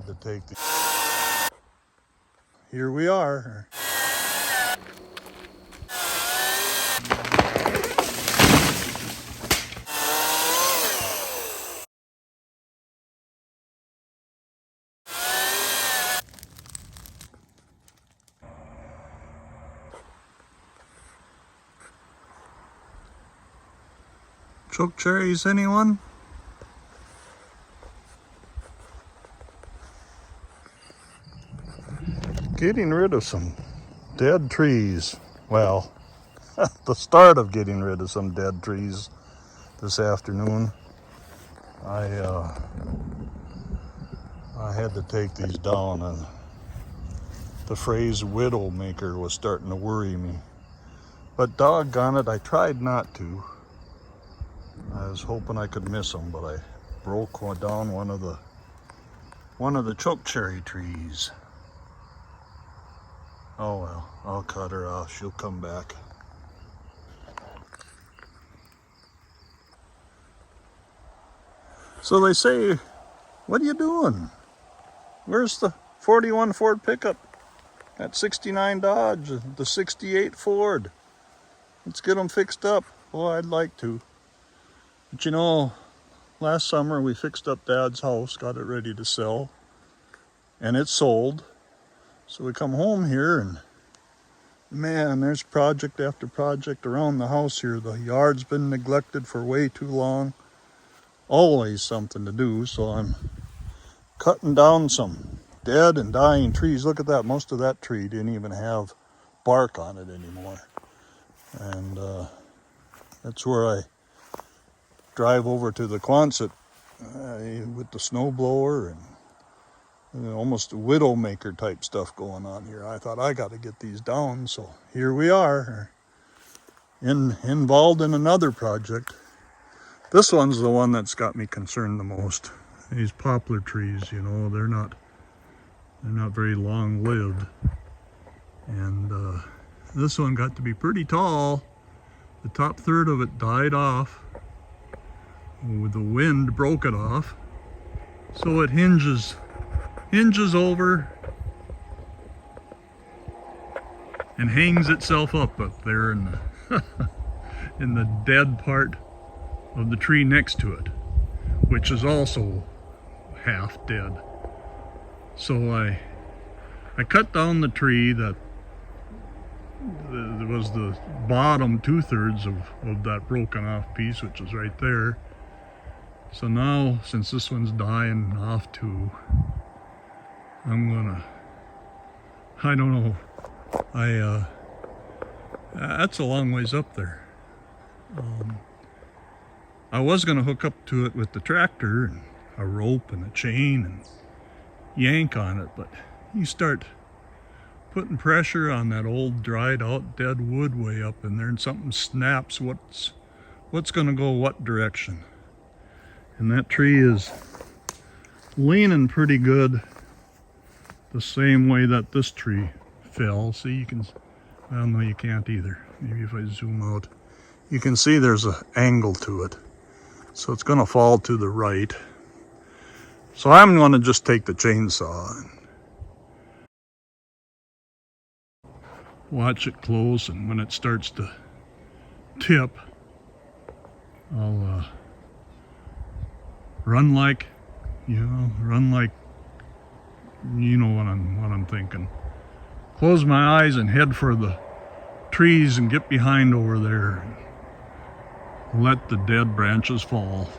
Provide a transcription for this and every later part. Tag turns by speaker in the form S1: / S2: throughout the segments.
S1: had to take the... Here we are. Choke cherries, anyone? Getting rid of some dead trees. Well, the start of getting rid of some dead trees this afternoon. I had to take these down, and the phrase widow maker was starting to worry me. But doggone it, I tried not to. I was hoping I could miss them, but I broke down one of the chokecherry trees. Oh well, I'll cut her off. She'll come back. So they say, what are you doing? Where's the 41 Ford pickup? That 69 Dodge, the 68 Ford. Let's get them fixed up. Boy, I'd like to. But you know, last summer we fixed up Dad's house, got it ready to sell, and it sold. So we come home here and man, there's project after project around the house here. The yard's been neglected for way too long. Always something to do, so I'm cutting down some dead and dying trees. Look at that, most of that tree didn't even have bark on it anymore. And that's where I drive over to the Quonset with the snowblower and almost a widow maker type stuff going on here. I thought I got to get these down, so here we are, involved in another project. This one's the one that's got me concerned the most. These poplar trees, you know, they're not very long lived, and this one got to be pretty tall. The top third of it died off. The wind broke it off, so it hinges over and hangs itself up there in the in the dead part of the tree next to it, which is also half dead. So I cut down the tree that was the bottom 2/3 of that broken off piece, which is right there. So now, since this one's dying off too, I'm gonna, I don't know, that's a long ways up there. I was gonna hook up to it with the tractor and a rope and a chain and yank on it, but you start putting pressure on that old dried out dead wood way up in there and something snaps, what's gonna go what direction? And that tree is leaning pretty good the same way that this tree fell. See, you can, well, no, you can't either. Maybe if I zoom out, you can see there's an angle to it. So it's gonna fall to the right. So I'm gonna just take the chainsaw and watch it close, and when it starts to tip, I'll run like what I'm thinking. Close my eyes and head for the trees and get behind over there and let the dead branches fall.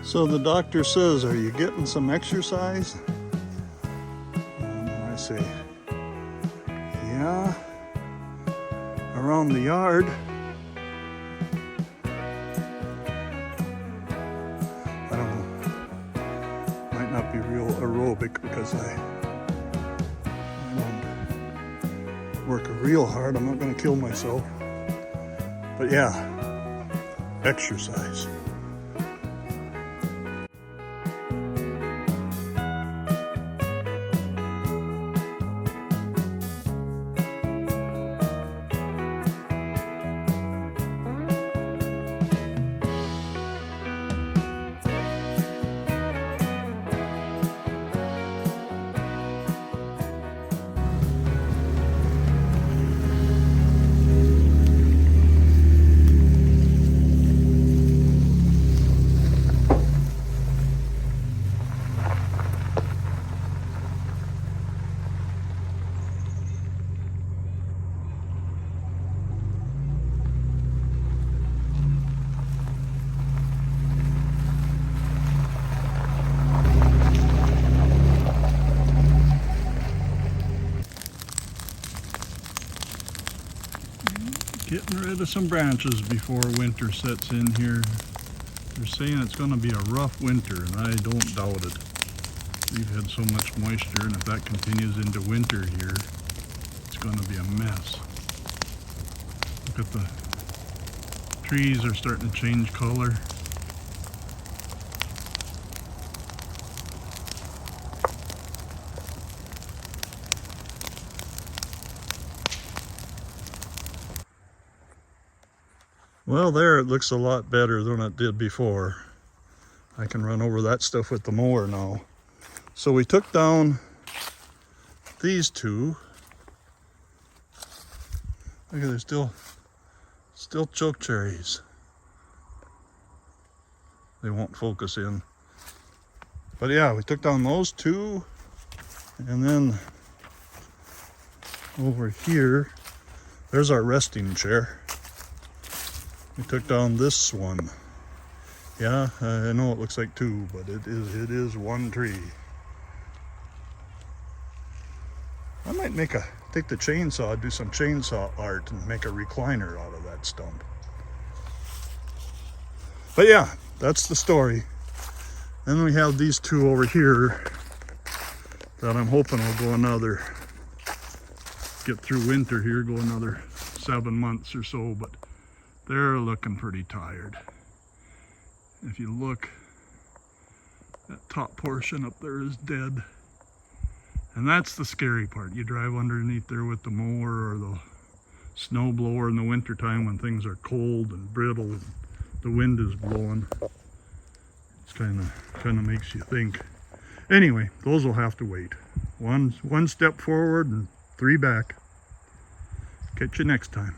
S1: So the doctor says, are you getting some exercise? And I say, yeah, around the yard. I don't know, might not be real aerobic because I don't work real hard. I'm not going to kill myself. But yeah, exercise. Getting rid of some branches before winter sets in here. They're saying it's going to be a rough winter, and I don't doubt it. We've had so much moisture, and if that continues into winter here, it's going to be a mess. Look at the trees are starting to change color. Well, there it looks a lot better than it did before. I can run over that stuff with the mower now. So we took down these two. Look at, they're still choke cherries. They won't focus in. But yeah, we took down those two. And then over here, there's our resting chair. We took down this one. Yeah, I know it looks like two, but it is one tree. I might take the chainsaw, do some chainsaw art and make a recliner out of that stump. But yeah, that's the story. Then we have these two over here that I'm hoping will go get through winter here, go another 7 months or so, but they're looking pretty tired. If you look, that top portion up there is dead. And that's the scary part. You drive underneath there with the mower or the snow blower in the wintertime when things are cold and brittle and the wind is blowing. It's kind of makes you think. Anyway, those will have to wait. One step forward and 3 back. Catch you next time.